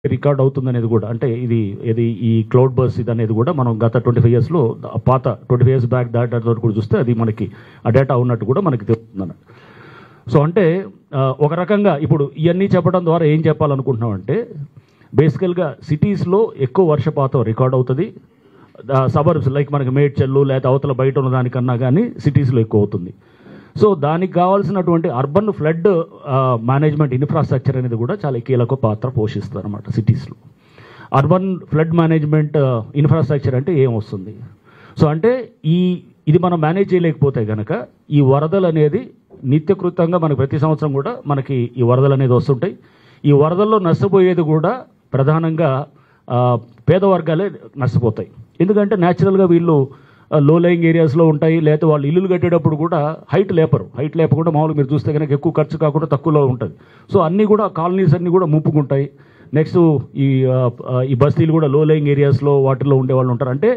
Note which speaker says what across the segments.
Speaker 1: Record అవుతుంది అనేది కూడా, అంటే ఇది ఈ క్లౌడ్ బస్ ఇది అనేది కూడా మనం గత 25 yearsలో పాత 25 years బ్యాక్ డేటాతో కూడా చూస్తే అది మనకి ఆ డేటా ఉన్నట్టు కూడా మనకి తెలుస్తుంది అన్నట్టు. సో అంటే ఒక రకంగా ఇప్పుడు ఇవన్నీ చెప్పడం ద్వారా ఏం చెప్పాలనుకుంటున్నామంటే, బేసికల్గా సిటీస్లో ఎక్కువ వర్షపాతం రికార్డ్ అవుతుంది. సబర్బ్స్ లైక్ మనకి మేడ్చల్లు లేదా అవతల బయట ఉన్న దానికన్నా కానీ సిటీస్లో ఎక్కువ అవుతుంది. సో దానికి కావాల్సినటువంటి అర్బన్ ఫ్లడ్ మేనేజ్మెంట్ ఇన్ఫ్రాస్ట్రక్చర్ అనేది కూడా చాలా కీలక పాత్ర పోషిస్తుంది అనమాట సిటీస్లో. అర్బన్ ఫ్లడ్ మేనేజ్మెంట్ ఇన్ఫ్రాస్ట్రక్చర్ అంటే ఏమొస్తుంది? సో అంటే ఇది మనం మేనేజ్ చేయలేకపోతే కనుక ఈ వరదలు అనేది నిత్యకృతంగా మనకి ప్రతి సంవత్సరం కూడా మనకి ఈ వరదలు అనేది వస్తుంటాయి. ఈ వరదల్లో నష్టపోయేది కూడా ప్రధానంగా పేద వర్గాలే నష్టపోతాయి. ఎందుకంటే న్యాచురల్గా వీళ్ళు లో లయింగ్ ఏరియాస్లో ఉంటాయి, లేకపోతే వాళ్ళు ఇల్లులు కట్టేటప్పుడు కూడా హైట్ లేపకుండా మామూలుగా మీరు చూస్తే కనుక ఎక్కువ ఖర్చు కాకుండా తక్కువలో ఉంటుంది. సో అన్నీ కూడా కాలనీస్ అన్నీ కూడా ముప్పుకుంటాయి. నెక్స్ట్ ఈ బస్తీలు కూడా లో లయింగ్ ఏరియాస్లో వాటిల్లో ఉండే వాళ్ళు ఉంటారు. అంటే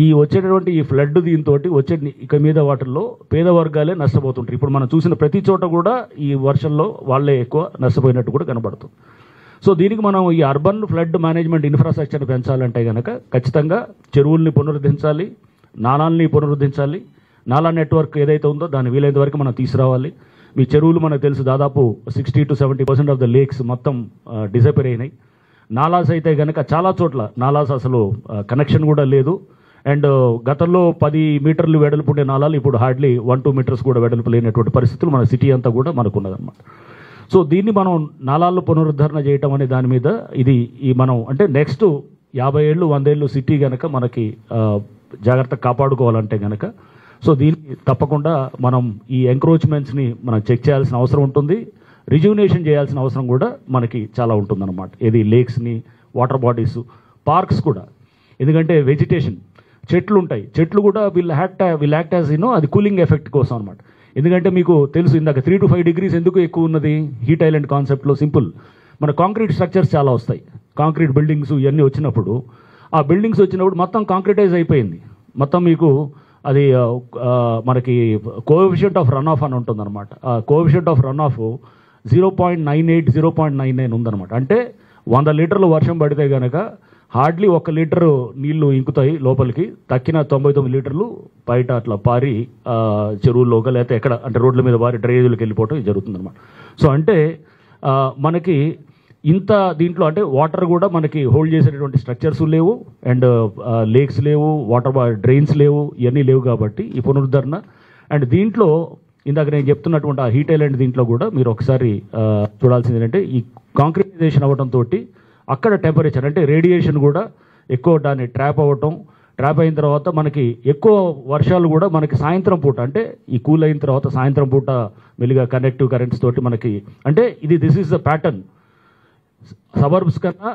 Speaker 1: ఈ వచ్చేటటువంటి ఈ ఫ్లడ్ దీంతో వచ్చే ఇక మీద వాటిల్లో పేద వర్గాలే నష్టపోతుంటారు. ఇప్పుడు మనం చూసిన ప్రతి చోట కూడా ఈ వర్షంలో వాళ్ళే ఎక్కువ నష్టపోయినట్టు కూడా కనబడుతుంది. సో దీనికి మనం ఈ అర్బన్ ఫ్లడ్ మేనేజ్మెంట్ ఇన్ఫ్రాస్ట్రక్చర్ పెంచాలంటే కనుక ఖచ్చితంగా చెరువుల్ని పునరుద్ధరించాలి, నాలాల్ని పునరుద్ధరించాలి. నాలా నెట్వర్క్ ఏదైతే ఉందో దాన్ని వీలైనంత వరకు మనం తీసుకురావాలి. మీ చెరువులు మనకు తెలుసు దాదాపు 60 to 70% ఆఫ్ ద లేక్స్ మొత్తం డిసపేర్ అయినాయి. నాలాస్ అయితే కనుక చాలా చోట్ల నాలాస్ అసలు కనెక్షన్ కూడా లేదు. అండ్ గతంలో 10 మీటర్లు వెడల్పు ఉండే నాలాలు ఇప్పుడు హార్డ్లీ 1-2 మీటర్స్ కూడా వెడల్పు లేనటువంటి పరిస్థితులు మన సిటీ అంతా కూడా మనకున్నదన్నమాట. సో దీన్ని మనం నాలాల్లో పునరుద్ధరణ చేయటం అనే దాని మీద ఈ మనం అంటే నెక్స్ట్ 50 ఏళ్ళు 100 ఏళ్ళు సిటీ కనుక మనకి జాగ్రత్తగా కాపాడుకోవాలంటే కనుక సో దీన్ని తప్పకుండా మనం ఈ ఎంక్రోచ్మెంట్స్ని మనం చెక్ చేయాల్సిన అవసరం ఉంటుంది. రిజ్యూనేషన్ చేయాల్సిన అవసరం కూడా మనకి చాలా ఉంటుందన్నమాట. ఏది లేక్స్ని, వాటర్ బాడీస్, పార్క్స్ కూడా. ఎందుకంటే వెజిటేషన్ చెట్లు ఉంటాయి, చెట్లు కూడా వీళ్ళు యాక్ట్ యాజ్ అది కూలింగ్ ఎఫెక్ట్ కోసం అనమాట. ఎందుకంటే మీకు తెలుసు ఇందాక 3 to 5 degrees ఎందుకు ఎక్కువ ఉన్నది హీట్ ఐలాండ్ కాన్సెప్ట్లో. సింపుల్, మన కాంక్రీట్ స్ట్రక్చర్స్ చాలా వస్తాయి, కాంక్రీట్ బిల్డింగ్స్ ఇవన్నీ వచ్చినప్పుడు ఆ బిల్డింగ్స్ వచ్చినప్పుడు మొత్తం కాంక్రీటైజ్ అయిపోయింది. మొత్తం మీకు అది మనకి కోఎఫిషియంట్ ఆఫ్ రన్ ఆఫ్ అని ఉంటుందన్నమాట. ఆ కోఎఫిషియంట్ ఆఫ్ రన్ ఆఫ్ 0.98, 0.99 ఉందన్నమాట. అంటే 100 లీటర్లు వర్షం పడితే కనుక హార్డ్లీ 1 లీటరు నీళ్లు ఇంకుతాయి లోపలికి, తక్కిన 99 లీటర్లు బయట అట్లా పారి చెరువుల్లోగా లేకపోతే ఎక్కడ అంటే రోడ్ల మీద పారి డ్రైనేజీలకు వెళ్ళిపోవటం జరుగుతుందన్నమాట. సో అంటే మనకి ఇంత దీంట్లో అంటే వాటర్ కూడా మనకి హోల్డ్ చేసేటటువంటి స్ట్రక్చర్స్ లేవు, అండ్ లేక్స్ లేవు, వాటర్ డ్రైన్స్ లేవు, ఇవన్నీ లేవు. కాబట్టి ఈ పునరుద్ధరణ అండ్ దీంట్లో ఇందాక నేను చెప్తున్నటువంటి ఆ హీట్ ఐలాండ్ దీంట్లో కూడా మీరు ఒకసారి చూడాల్సింది ఏంటంటే ఈ కాంక్రీటైజేషన్ అవ్వడంతో అక్కడ టెంపరేచర్ అంటే రేడియేషన్ కూడా ఎక్కువ దాన్ని ట్రాప్ అయిన తర్వాత మనకి ఎక్కువ వర్షాలు కూడా మనకి సాయంత్రం పూట అంటే ఈ కూల్ అయిన తర్వాత సాయంత్రం పూట మెల్లిగా కనెక్టివ్ కరెంట్స్ తోటి మనకి అంటే this is the pattern. Suburbs కన్నా